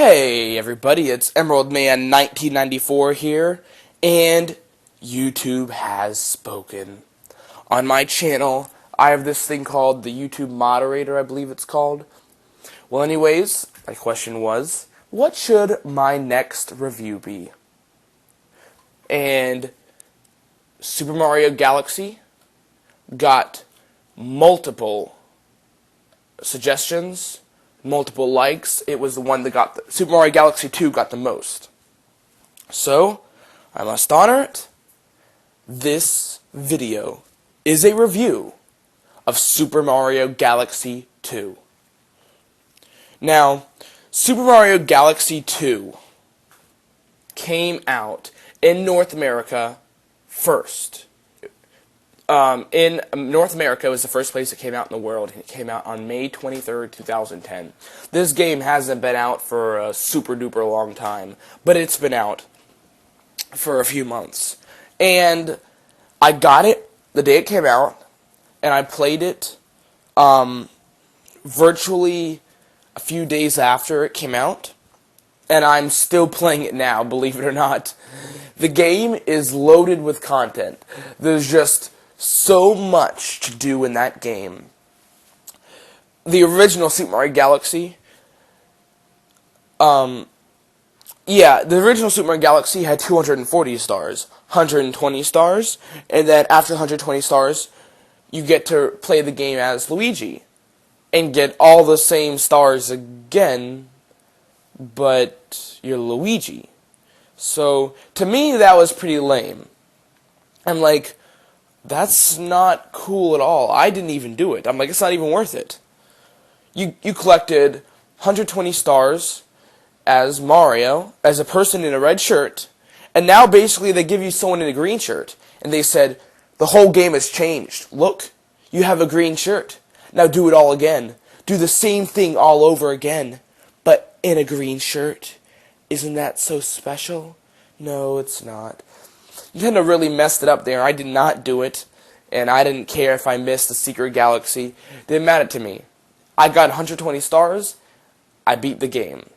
Hey everybody, it's Emerald Man 1994 here, and YouTube has spoken. On my channel, I have this thing called the YouTube moderator, I believe it's called. Well anyways, my question was, what should my next review be? And Super Mario Galaxy got multiple suggestions, multiple likes. It was the one that got Super Mario Galaxy 2 got the most. So, I must honor it. This video is a review of Super Mario Galaxy 2. Now, Super Mario Galaxy 2 came out in North America first. In North America was the first place it came out in the world, and it came out on May 23rd, 2010. This game hasn't been out for a super duper long time, but it's been out for a few months. And I got it the day it came out, and I played it virtually a few days after it came out, and I'm still playing it now, believe it or not. The game is loaded with content. There's just so much to do in that game. The original Super Mario Galaxy, the original Super Mario Galaxy had 240 stars, 120 stars, and then after 120 stars, you get to play the game as Luigi, and get all the same stars again, but you're Luigi. So, to me, that was pretty lame. I'm like, that's not cool at all. I didn't even do it. I'm like, it's not even worth it. You collected 120 stars as Mario, as a person in a red shirt, and now basically they give you someone in a green shirt, and they said, the whole game has changed. Look, you have a green shirt. Now do it all again. Do the same thing all over again, but in a green shirt. Isn't that so special? No, it's not. Nintendo really messed it up there. I did not do it, and I didn't care if I missed the Secret Galaxy. It didn't matter to me. I got 120 stars. I beat the game.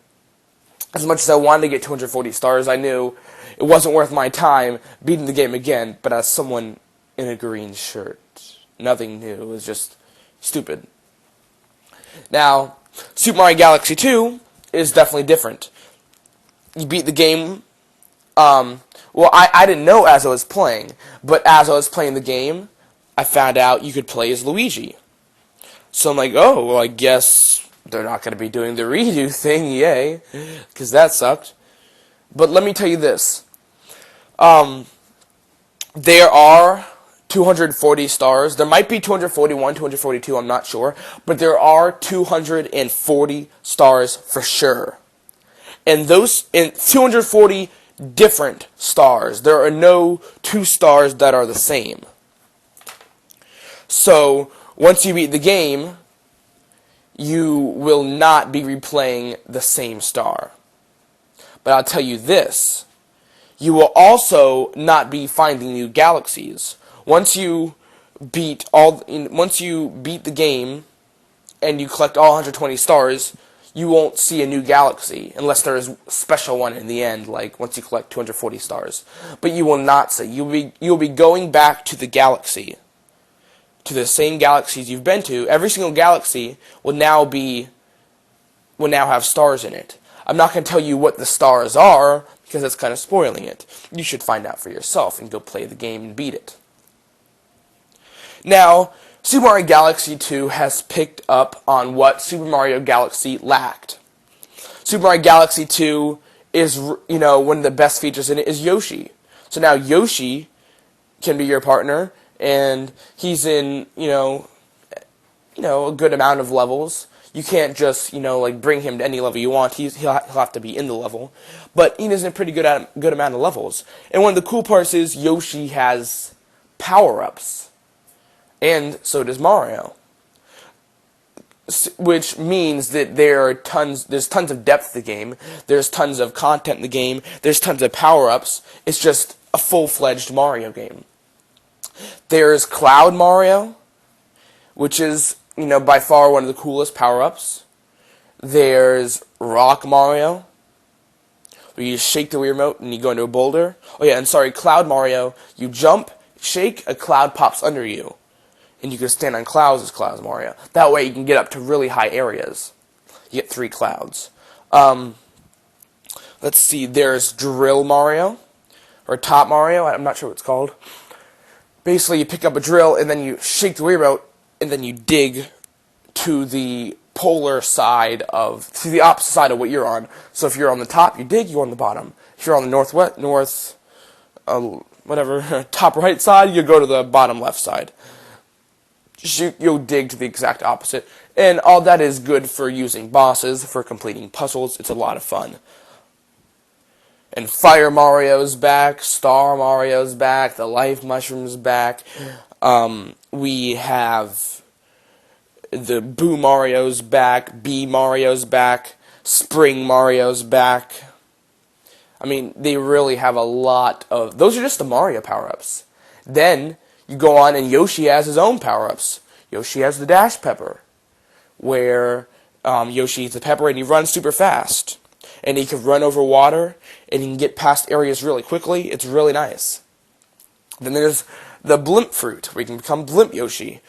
As much as I wanted to get 240 stars, I knew it wasn't worth my time beating the game again, but as someone in a green shirt. Nothing new. It was just stupid. Now, Super Mario Galaxy 2 is definitely different. You beat the game. Well, I didn't know as I was playing, but as I was playing the game, I found out you could play as Luigi. So I'm like, oh, well, I guess they're not going to be doing the redo thing, yay, because that sucked. But let me tell you this. There are 240 stars. There might be 241, 242, I'm not sure, but there are 240 stars for sure. And those, in 240 different stars. There are no two stars that are the same. So, once you beat the game, you will not be replaying the same star. But I'll tell you this. You will also not be finding new galaxies. Once you beat the game and you collect all 120 stars, you won't see a new galaxy, unless there is a special one in the end, like once you collect 240 stars. But you will not see. You'll be going back to the galaxy, to the same galaxies you've been to. Every single galaxy will now have stars in it. I'm not going to tell you what the stars are, because that's kind of spoiling it. You should find out for yourself and go play the game and beat it. Now, Super Mario Galaxy 2 has picked up on what Super Mario Galaxy lacked. Super Mario Galaxy 2 is, one of the best features in it is Yoshi. So now Yoshi can be your partner, and he's in, a good amount of levels. You can't just, bring him to any level you want. He'll have to be in the level. But he is in a pretty good amount of levels. And one of the cool parts is Yoshi has power-ups. And so does Mario. Which means that there's tons of depth to the game, there's tons of content in the game, there's tons of power-ups. It's just a full-fledged Mario game. There's Cloud Mario, which is, by far one of the coolest power-ups. There's Rock Mario, where you shake the Wii remote and you go into a boulder. Oh yeah, and sorry, Cloud Mario, you jump, shake, a cloud pops under you. And you can stand on clouds as Cloud Mario. That way you can get up to really high areas. You get 3 clouds. Let's see, there's Drill Mario, or Top Mario, I'm not sure what it's called. Basically, you pick up a drill, and then you shake the Wii remote, and then you dig to the polar side to the opposite side of what you're on. So if you're on the top, you dig, you're on the bottom. If you're on the top right side, you go to the bottom left side. You'll dig to the exact opposite. And all that is good for using bosses, for completing puzzles. It's a lot of fun. And Fire Mario's back, Star Mario's back, the Life Mushroom's back. We have the Boo Mario's back, Bee Mario's back, Spring Mario's back. I mean, they really have a lot of... Those are just the Mario power-ups. Then, you go on and Yoshi has his own power-ups. Yoshi has the Dash Pepper, where Yoshi eats the pepper and he runs super fast. And he can run over water, and he can get past areas really quickly. It's really nice. Then there's the Blimp Fruit, where you can become Blimp Yoshi.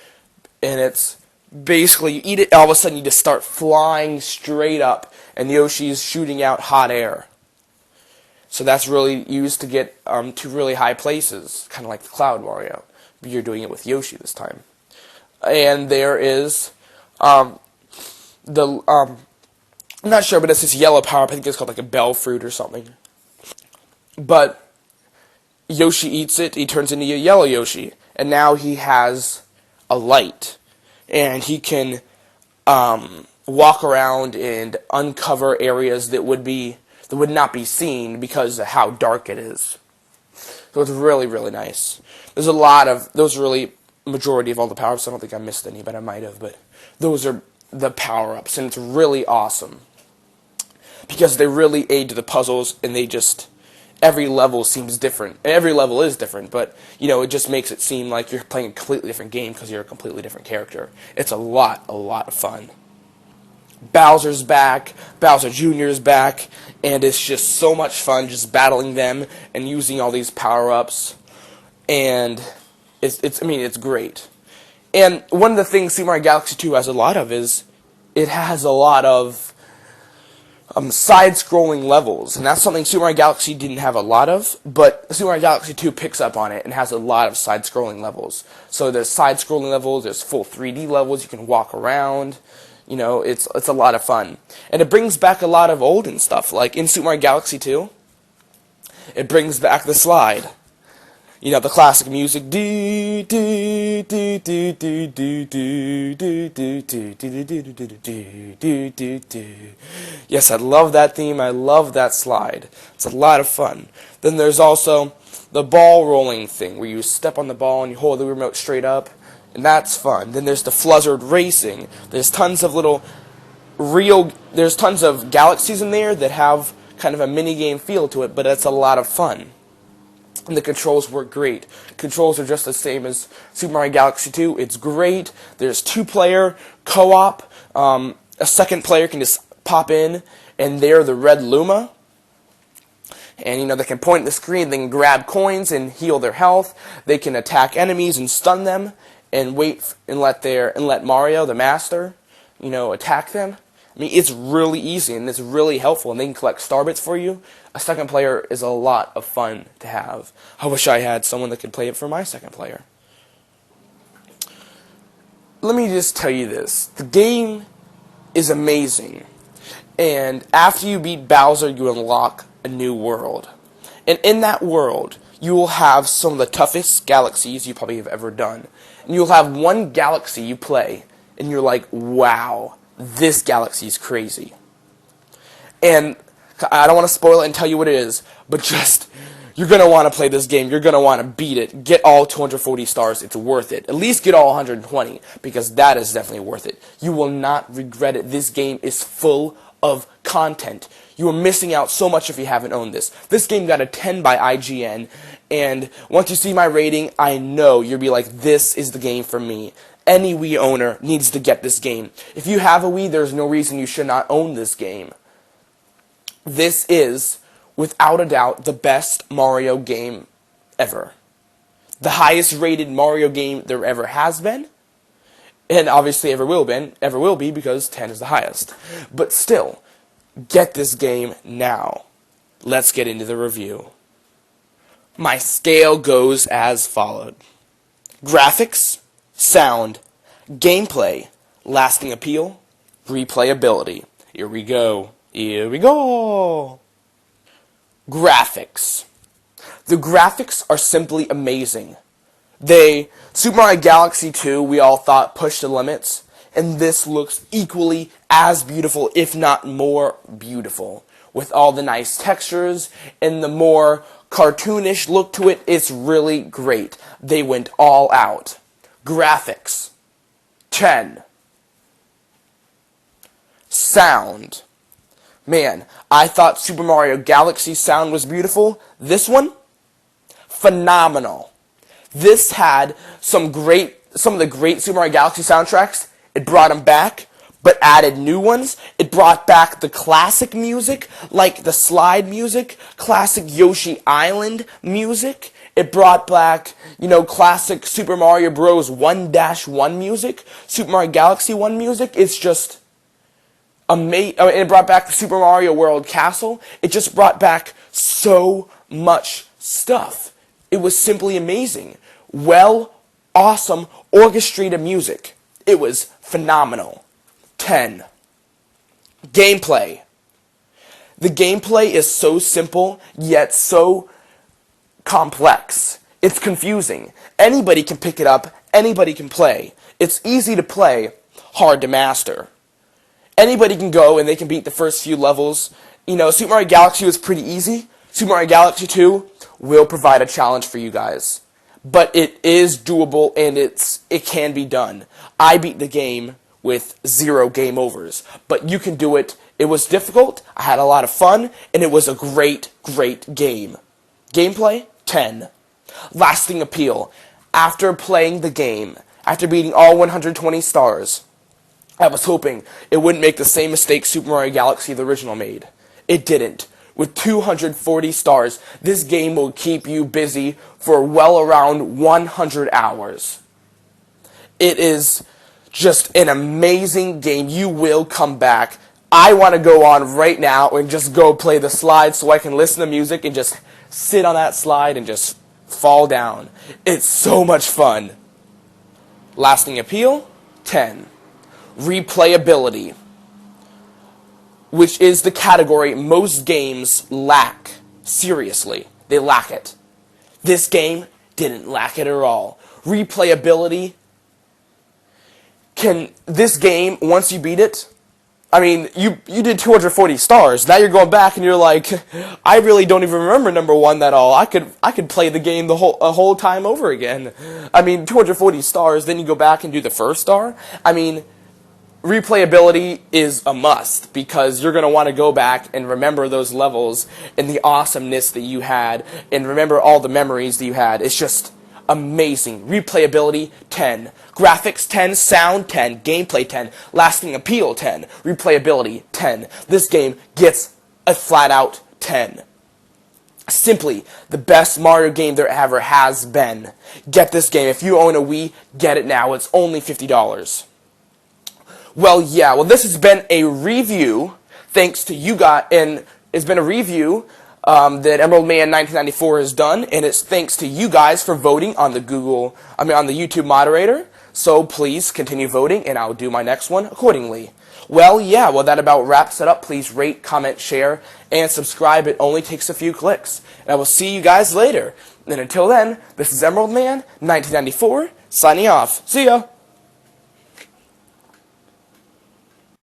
And it's basically, you eat it, all of a sudden you just start flying straight up, and Yoshi's shooting out hot air. So that's really used to get to really high places, kind of like the Cloud Mario. But you're doing it with Yoshi this time. And there is I'm not sure, but it's this yellow power-up. I think it's called like a Bell Fruit or something. But Yoshi eats it, he turns into a yellow Yoshi. And now he has a light. And he can walk around and uncover areas that would not be seen because of how dark it is. So it's really, really nice. There's a lot of, those are really majority of all the power-ups. I don't think I missed any, but I might have. But those are the power-ups, and it's really awesome. Because they really aid to the puzzles, and they just, every level seems different. And every level is different, but, it just makes it seem like you're playing a completely different game because you're a completely different character. It's a lot of fun. Bowser's back, Bowser Jr.'s back, and it's just so much fun just battling them and using all these power-ups. And it's great. And one of the things Super Mario Galaxy 2 has a lot of is it has a lot of side-scrolling levels, and that's something Super Mario Galaxy didn't have a lot of, but Super Mario Galaxy 2 picks up on it and has a lot of side-scrolling levels. So there's side-scrolling levels, there's full 3D levels, you can walk around, it's a lot of fun. And it brings back a lot of olden stuff, like in Super Mario Galaxy 2, it brings back the slide. The classic music. Yes, I love that theme. I love that slide. It's a lot of fun. Then there's also the ball rolling thing, where you step on the ball and you hold the remote straight up, and that's fun. Then there's the Fluzzard Racing. There's tons of there's tons of galaxies in there that have kind of a mini-game feel to it, but it's a lot of fun. And the controls work great. Controls are just the same as Super Mario Galaxy 2. It's great. There's 2-player co-op. A second player can just pop in, and they're the Red Luma. And, they can point at the screen, they can grab coins and heal their health. They can attack enemies and stun them, and wait and let Mario, the master, attack them. I mean, it's really easy, and it's really helpful, and they can collect star bits for you. A second player is a lot of fun to have. I wish I had someone that could play it for my second player. Let me just tell you this. The game is amazing, and after you beat Bowser, you unlock a new world. And in that world, you will have some of the toughest galaxies you probably have ever done. And you'll have one galaxy you play, and you're like, wow, this galaxy is crazy. And I don't want to spoil it and tell you what it is, but just, you're going to want to play this game. You're going to want to beat it. Get all 240 stars. It's worth it. At least get all 120, because that is definitely worth it. You will not regret it. This game is full of content. You are missing out so much if you haven't owned this. This game got a 10 by IGN, and once you see my rating, I know you'll be like, this is the game for me. Any Wii owner needs to get this game. If you have a Wii, there's no reason you should not own this game. This is without a doubt, the best Mario game ever. The highest rated Mario game there ever has been. And obviously ever will be because 10 is the highest. But still, get this game now. Let's get into the review. My scale goes as followed. Graphics, sound, gameplay, lasting appeal, replayability. Here we go. Graphics. The graphics are simply amazing. Super Mario Galaxy 2, we all thought pushed the limits, and this looks equally as beautiful, if not more beautiful. With all the nice textures and the more cartoonish look to it, it's really great. They went all out. Graphics, 10. Sound. Man, I thought Super Mario Galaxy sound was beautiful. This one, phenomenal. This had some of the great Super Mario Galaxy soundtracks. It brought them back, but added new ones. It brought back the classic music, like the slide music, classic Yoshi Island music. It brought back, classic Super Mario Bros. 1-1 music, Super Mario Galaxy 1 music. It's just amazing. It brought back the Super Mario World Castle. It just brought back so much stuff. It was simply amazing. Awesome, orchestrated music. It was phenomenal. 10. Gameplay. The gameplay is so simple, yet so complex. It's confusing. Anybody can pick it up. Anybody can play. It's easy to play, hard to master. Anybody can go and they can beat the first few levels. Super Mario Galaxy was pretty easy. Super Mario Galaxy 2 will provide a challenge for you guys. But it is doable and it can be done. I beat the game with 0 game overs. But you can do it. It was difficult, I had a lot of fun, and it was a great, great game. Gameplay, 10. Lasting appeal. After playing the game, after beating all 120 stars, I was hoping it wouldn't make the same mistake Super Mario Galaxy the original made. It didn't. With 240 stars, this game will keep you busy for well around 100 hours. It is just an amazing game. You will come back. I want to go on right now and just go play the slide so I can listen to music and just sit on that slide and just fall down. It's so much fun. Lasting appeal, 10. Replayability, which is the category most games lack. Seriously, they lack it. This game didn't lack it at all. Replayability, this game, once you beat it, you did 240 stars. Now you're going back and you're like, I really don't even remember number 1 at all. I could play the game a whole time over again. 240 stars, then you go back and do the first star. Replayability is a must because you're going to want to go back and remember those levels and the awesomeness that you had and remember all the memories that you had. It's just amazing. Replayability, 10. Graphics, 10. Sound, 10. Gameplay, 10. Lasting appeal, 10. Replayability, 10. This game gets a flat-out 10. Simply the best Mario game there ever has been. Get this game. If you own a Wii, get it now. It's only $50. Well, this has been a review, thanks to you guys, and it's been a review that Emerald Man 1994 has done, and it's thanks to you guys for voting on the on the YouTube moderator. So please continue voting, and I'll do my next one accordingly. Well, that about wraps it up. Please rate, comment, share, and subscribe. It only takes a few clicks. And I will see you guys later. And until then, this is Emerald Man 1994, signing off. See ya!